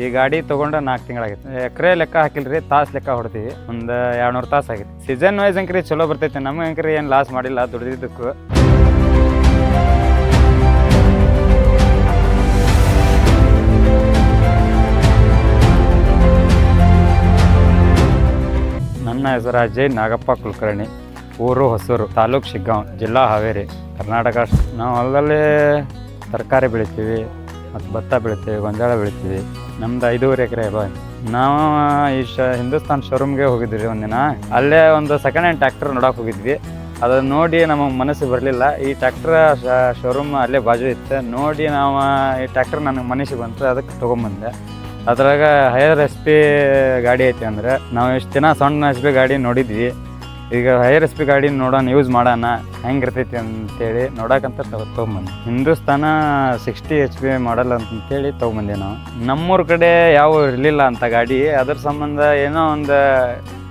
ಈ ಗಾಡಿ ತೊಗೊಂಡು 4 ತಿಂಗಳಾಗಿತ್ತು. ಎಕರೆ ಲೆಕ್ಕ ಹಾಕಿಲ್ರಿ, ತಾಸು ಲೆಕ್ಕ ಹೊಡ್ತೀವಿ. ಒಂದು 200 ತಾಸು ಆಗಿತ್ತು. ಸೀಸನ್ ವೈಸ್ ಅಂಕ್ರಿ ಚಲೋ ಬರ್ತೈತೆ. ನಮಗೆ ಅಂಕ್ರಿ ಏನು ಲಾಸ್ ಮಾಡಿಲ್ಲ ದುಡ್ದಿದ್ದಕ್ಕೂ. ನನ್ನ ಹೆಸರು ಅಜಯ್ ನಾಗಪ್ಪ ಕುಲಕರ್ಣಿ, ಊರು ಹೊಸೂರು, ತಾಲೂಕು ಶಿಗ್ಗಾಂವ್, ಜಿಲ್ಲಾ ಹಾವೇರಿ, ಕರ್ನಾಟಕ. ನಾವು ಹೊಲದಲ್ಲಿ ತರಕಾರಿ ಬೆಳಿತೀವಿ ಮತ್ತು ಭತ್ತ ಬೆಳಿತೀವಿ, ಗೊಂಜಾಳ ಬೆಳಿತೀವಿ. ನಮ್ದು 5.5 ಎಕರೆ ಇದೆ. ನಾವು ಈ ಹಿಂದೂಸ್ತಾನ್ ಶೋರೂಮ್ಗೆ ಹೋಗಿದ್ವಿ ಒಂದಿನ. ಅಲ್ಲೇ ಒಂದು ಸೆಕೆಂಡ್ ಹ್ಯಾಂಡ್ ಟ್ರ್ಯಾಕ್ಟರ್ ನೋಡೋಕೆ ಹೋಗಿದ್ವಿ. ಅದನ್ನು ನೋಡಿ ನಮಗೆ ಮನಸ್ಸಿಗೆ ಬರಲಿಲ್ಲ. ಈ ಟ್ರ್ಯಾಕ್ಟರ್ ಶೋರೂಮ್ ಅಲ್ಲೇ ಬಾಜು ಇತ್ತು. ನೋಡಿ ನಾವು ಈ ಟ್ರ್ಯಾಕ್ಟರ್ ನನಗೆ ಮನಸ್ಸಿಗೆ ಬಂತು, ಅದಕ್ಕೆ ತೊಗೊಂಬಂದೆ. ಅದ್ರಾಗ ಹೈಯರ್ SP ಗಾಡಿ ಐತಿ. ಅಂದ್ರೆ ನಾವು ಇಷ್ಟು ದಿನ ಸಣ್ಣ SP ಗಾಡಿ ನೋಡಿದ್ವಿ. ಈಗ ಹೈಯರ್ SP ಗಾಡಿ ನೋಡೋಣ, ಯೂಸ್ ಮಾಡೋಣ ಹೆಂಗಿರ್ತೈತಿ ಅಂತೇಳಿ ನೋಡೋಕ್ಕಂತ ತೊಗೊಂಬಂದು ಹಿಂದೂಸ್ತಾನ 60 HP ಮಾಡಲ್ ಅಂತೇಳಿ ತೊಗೊಂಬಂದೆ. ನಾವು ನಮ್ಮೂರ ಕಡೆ ಯಾವ ಇರಲಿಲ್ಲ ಅಂತ ಗಾಡಿ. ಅದ್ರ ಸಂಬಂಧ ಏನೋ ಒಂದು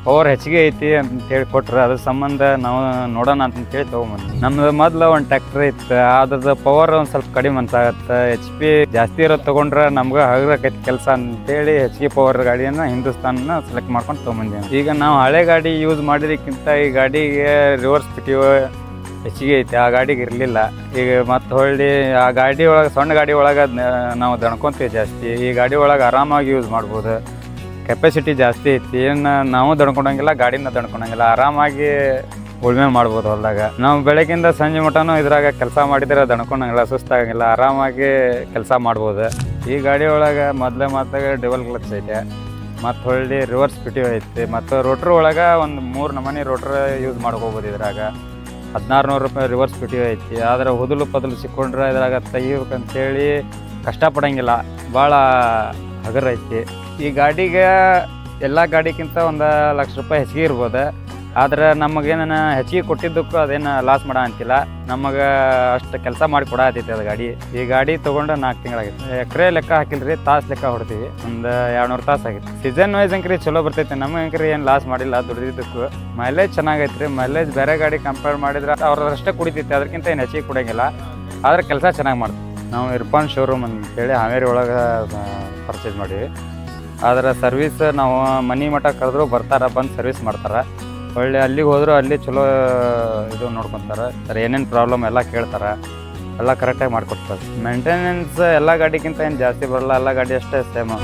ಪವರ್ ಹೆಚ್ಚಿಗೆ ಐತಿ ಅಂತೇಳಿ ಕೊಟ್ರೆ, ಅದ್ರ ಸಂಬಂಧ ನಾವು ನೋಡೋಣ ಅಂತಂತೇಳಿ ತೊಗೊಂಬಂದು. ನಮ್ದು ಮೊದಲು ಒಂದು ಟ್ರ್ಯಾಕ್ಟರ್ ಇತ್ತು. ಅದ್ರದ್ದು ಪವರ್ ಒಂದು ಸ್ವಲ್ಪ ಕಡಿಮೆ ಅನ್ಸಾಗತ್ತೆ. HP ಜಾಸ್ತಿ ಇರೋದು ತೊಗೊಂಡ್ರೆ ನಮ್ಗೆ ಹಗರಕೈತಿ ಕೆಲಸ ಅಂತೇಳಿ ಹೆಚ್ಚಿಗೆ ಪವರ್ ಗಾಡಿಯನ್ನು ಹಿಂದೂಸ್ತಾನ ಸೆಲೆಕ್ಟ್ ಮಾಡ್ಕೊಂಡು ತೊಗೊಂಬಂದೀವಿ. ಈಗ ನಾವು ಹಳೆ ಗಾಡಿ ಯೂಸ್ ಮಾಡಿದಕ್ಕಿಂತ ಈ ಗಾಡಿಗೆ ರಿವರ್ಸ್ ಪಿಟಿವ್ ಹೆಚ್ಚಿಗೆ ಐತಿ. ಆ ಗಾಡಿಗೆ ಇರಲಿಲ್ಲ. ಈಗ ಮತ್ತು ಹೊಳ್ಳಿ ಆ ಗಾಡಿ ಒಳಗೆ, ಸಣ್ಣ ಗಾಡಿ ಒಳಗೆ ನಾವು ದಣ್ಕೊತೀವಿ ಜಾಸ್ತಿ. ಈ ಗಾಡಿ ಒಳಗೆ ಆರಾಮಾಗಿ ಯೂಸ್ ಮಾಡ್ಬೋದು. ಕೆಪಾಸಿಟಿ ಜಾಸ್ತಿ ಐತಿ. ಏನು ನಾವು ದಣ್ಕೊಳಂಗಿಲ್ಲ, ಗಾಡಿನ ದಣ್ಕೊಳಂಗಿಲ್ಲ. ಆರಾಮಾಗಿ ಉಳುಮೆ ಮಾಡ್ಬೋದು ಹೊಲದಾಗ. ನಾವು ಬೆಳಗ್ಗಿಂದ ಸಂಜೆ ಮಟನೂ ಇದ್ರಾಗ ಕೆಲಸ ಮಾಡಿದ್ರೆ ದಣ್ಕೊಳಂಗಿಲ್ಲ, ಸುಸ್ತಾಗಂಗಿಲ್ಲ, ಆರಾಮಾಗಿ ಕೆಲಸ ಮಾಡ್ಬೋದು. ಈ ಗಾಡಿ ಒಳಗೆ ಮೊದಲೇ ಡಿವಲ್ ಕ್ಲಚ್ ಐತೆ, ಮತ್ತು ಹೊಳ್ಳಿ ರಿವರ್ಸ್ ಪಿಟಿವ್ ಐತಿ. ಮತ್ತು ರೋಟ್ರ್ ಒಳಗೆ ಒಂದು 3 ನಮೂನಿ ರೋಟ್ರ್ ಯೂಸ್ ಮಾಡ್ಕೋಬೋದು. ಇದ್ರಾಗ 1600 ರೂಪಾಯಿ ರಿವರ್ಸ್ ಪಿಟಿವ್ ಐತಿ. ಆದರೆ ಹುದುಲು ಪದಲು ಸಿಕ್ಕೊಂಡ್ರೆ ಇದ್ರಾಗ ತೆಗಿಬೇಕಂತೇಳಿ ಕಷ್ಟಪಡಂಗಿಲ್ಲ, ಭಾಳ ಹಗರ ಐತಿ. ಈ ಗಾಡಿಗೆ ಎಲ್ಲ ಗಾಡಿಗಿಂತ 1 ಲಕ್ಷ ರೂಪಾಯಿ ಹೆಚ್ಚಿಗೆ ಇರ್ಬೋದು. ಆದ್ರೆ ನಮಗೇನ ಹೆಚ್ಚಿಗೆ ಕೊಟ್ಟಿದ್ದಕ್ಕೂ ಅದೇನು ಲಾಸ್ ಮಾಡೋ ಅಂತಿಲ್ಲ. ನಮಗೆ ಅಷ್ಟು ಕೆಲಸ ಮಾಡಿ ಕೊಡತೈತಿ ಅದು ಗಾಡಿ. ಈ ಗಾಡಿ ತೊಗೊಂಡು 4 ತಿಂಗಳಾಗಿತ್ತು. ಎಕರೆ ಲೆಕ್ಕ ಹಾಕಿಲ್ರಿ, ತಾಸು ಲೆಕ್ಕ ಹೊಡ್ತೀವಿ. ಒಂದು 200 ತಾಸು ಆಗಿತ್ತು. ಸೀಸನ್ ವೈಸ್ ಅಂಕ್ರಿ ಚಲೋ ಬರ್ತೈತೆ. ನಮಗೆ ಅಂಕ್ರಿ ಏನು ಲಾಸ್ ಮಾಡಿಲ್ಲ ದುಡ್ದಿದ್ದಕ್ಕೂ. ಮೈಲೇಜ್ ಚೆನ್ನಾಗೈತ್ರಿ. ಮೈಲೇಜ್ ಬೇರೆ ಗಾಡಿ ಕಂಪೇರ್ ಮಾಡಿದ್ರೆ ಅವ್ರಷ್ಟೇ ಕುಡಿತೈತಿ, ಅದಕ್ಕಿಂತ ಏನು ಹೆಚ್ಚಿಗೆ ಕುಡಿಯಂಗಿಲ್ಲ. ಆದರೆ ಕೆಲಸ ಚೆನ್ನಾಗಿ ಮಾಡ್ತೀವಿ. ನಾವು ಇರ್ಫಾನ್ ಶೋರೂಮ್ ಅಂತೇಳಿ ಹಾವೇರಿ ಒಳಗೆ ಪರ್ಚೇಸ್ ಮಾಡೀವಿ. ಆದರೆ ಸರ್ವಿಸ್ ನಾವು ಮನೆ ಮಠ ಕರೆದ್ರು ಬರ್ತಾರೆ, ಬಂದು ಸರ್ವಿಸ್ ಮಾಡ್ತಾರೆ. ಒಳ್ಳೆ ಅಲ್ಲಿಗೆ ಹೋದರೂ ಅಲ್ಲಿ ಚಲೋ ಇದು ನೋಡ್ಕೊತಾರೆ. ಸರ್ ಏನೇನು ಪ್ರಾಬ್ಲಮ್ ಎಲ್ಲ ಕೇಳ್ತಾರೆ, ಎಲ್ಲ ಕರೆಕ್ಟಾಗಿ ಮಾಡಿಕೊಡ್ತಾರೆ. ಮೇಂಟೆನೆನ್ಸ್ ಎಲ್ಲ ಗಾಡಿಗಿಂತ ಏನು ಜಾಸ್ತಿ ಬರೋಲ್ಲ, ಎಲ್ಲ ಗಾಡಿ ಅಷ್ಟೇ ಸೇಮ್.